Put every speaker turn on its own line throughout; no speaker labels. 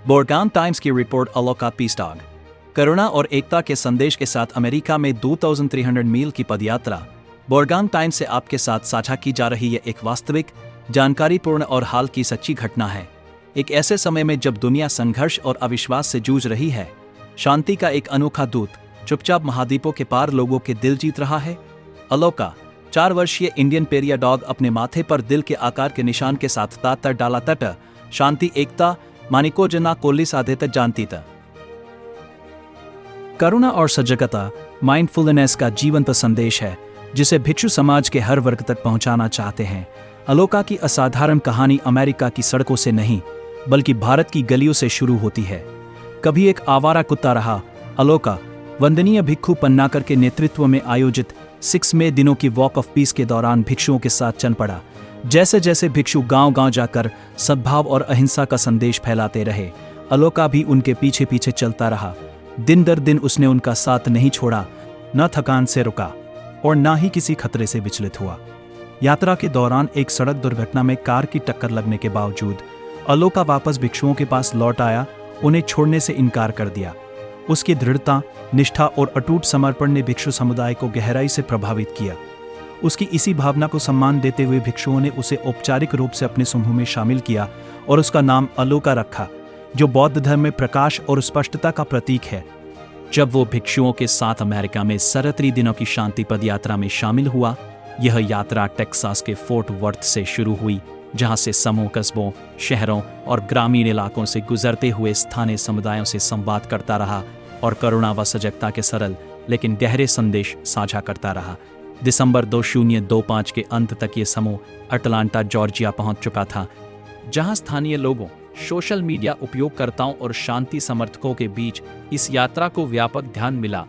बोरगान times की report अलोका piece dog करुणा और एकता के संदेश के साथ अमेरिका में 2300 मील की पदयात्रा। बोरगान टाइम्स से आपके साथ साझा की जा रही है एक वास्तविक, जानकारीपूर्ण और हाल की सच्ची घटना है। एक ऐसे समय में जब दुनिया संघर्ष और अविश्वास से जूझ रही है, शांति का एक अनोखा दूत चुपचाप महाद्वीपों के पार लोगों के दिल जीत रहा है। अलोका 4 वर्षीय इंडियन पेरिया डॉग अपने माथे पर दिल के आकार के निशान के साथ तातर डाला तट शांति एकता मानिको जना कोल्ली साधे जानती था। करुणा और सजगता माइंडफुलनेस का जीवंत संदेश है जिसे भिक्षु समाज के हर वर्ग तक पहुंचाना चाहते हैं। अलोका की असाधारण कहानी अमेरिका की सड़कों से नहीं बल्कि भारत की गलियों से शुरू होती है। कभी एक आवारा कुत्ता रहा अलोका वंदनीय भिक्षु पन्नाकर के नेतृत्व में आयोजित 6 मई दिनों की वॉक ऑफ पीस के दौरान भिक्षुओं के साथ चल पड़ा। जैसे जैसे भिक्षु गांव-गांव जाकर सद्भाव और अहिंसा का संदेश फैलाते रहे, अलोका भी उनके पीछे पीछे चलता रहा। दिन दर दिन उसने उनका साथ नहीं छोड़ा, न थकान से रुका और न ही किसी खतरे से विचलित हुआ। यात्रा के दौरान एक सड़क दुर्घटना में कार की टक्कर लगने के बावजूद अलोका वापस भिक्षुओं के पास लौट आया, उन्हें छोड़ने से इनकार कर दिया। उसकी दृढ़ता, निष्ठा और अटूट समर्पण ने भिक्षु समुदाय को गहराई से प्रभावित किया। उसकी इसी भावना को सम्मान देते हुए भिक्षुओं ने उसे औपचारिक रूप से अपने समूह में शामिल किया और उसका नाम अलोका रखा, जो बौद्ध धर्म में प्रकाश और स्पष्टता का प्रतीक है। जब वो भिक्षुओं के साथ अमेरिका में 37 दिनों की शांति पदयात्रा में शामिल हुआ, यह यात्रा टेक्सास के फोर्ट वर्थ से शुरू हुई, जहां से समूह कस्बों, शहरों और ग्रामीण इलाकों से गुजरते हुए स्थानीय समुदायों से संवाद करता रहा और करुणा व सजगता के सरल लेकिन गहरे संदेश साझा करता रहा। दिसंबर 2025 के अंत तक ये समूह अटलांटा जॉर्जिया पहुंच चुका था, जहां स्थानीय लोगों, सोशल मीडिया उपयोगकर्ताओं और शांति समर्थकों के बीच इस यात्रा को व्यापक ध्यान मिला।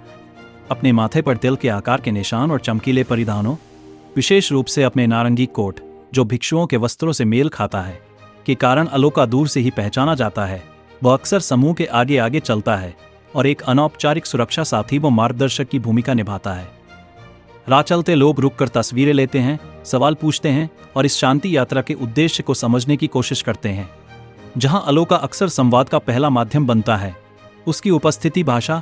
अपने माथे पर दिल के आकार के निशान और चमकीले परिधानों, विशेष रूप से अपने नारंगी कोट जो भिक्षुओं के वस्त्रों से मेल खाता है, के कारण अलोका दूर से ही पहचाना जाता है। वह अक्सर समूह के आगे आगे चलता है और एक अनौपचारिक सुरक्षा साथी व मार्गदर्शक की भूमिका निभाता है। राह चलते लोग रुककर तस्वीरें लेते हैं, सवाल पूछते हैं और इस शांति यात्रा के उद्देश्य को समझने की कोशिश करते हैं। जहां अलोका अक्सर संवाद का पहला माध्यम बनता है, उसकी उपस्थिति भाषा,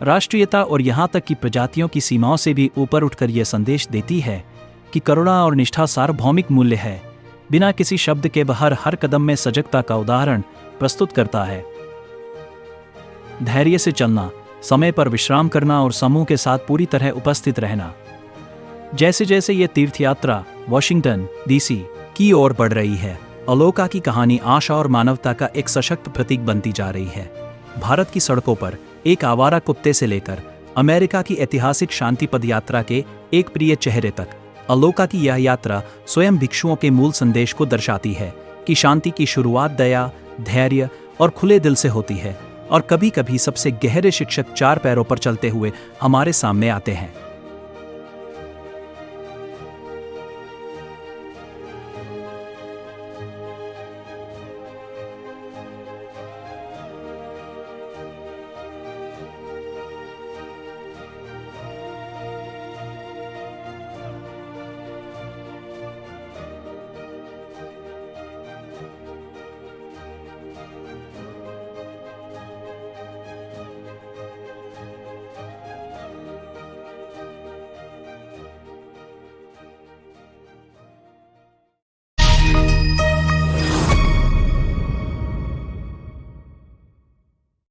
राष्ट्रीयता और यहां तक कि प्रजातियों की सीमाओं से भी ऊपर उठकर यह संदेश देती है कि करुणा और निष्ठा सार्वभौमिक मूल्य है। बिना किसी शब्द के बाहर हर कदम में सजगता का उदाहरण प्रस्तुत करता है। धैर्य से चलना, समय पर विश्राम करना और समूह के साथ पूरी तरह उपस्थित रहना। जैसे जैसे ये तीर्थयात्रा वॉशिंगटन डीसी की ओर बढ़ रही है, अलोका की कहानी आशा और मानवता का एक सशक्त प्रतीक बनती जा रही है। भारत की सड़कों पर एक आवारा कुत्ते से लेकर अमेरिका की ऐतिहासिक शांति पदयात्रा के एक प्रिय चेहरे तक, अलोका की यह यात्रा स्वयं भिक्षुओं के मूल संदेश को दर्शाती है कि शांति की शुरुआत दया, धैर्य और खुले दिल से होती है। और कभी कभी सबसे गहरे शिक्षक 4 पैरों पर चलते हुए हमारे सामने आते हैं।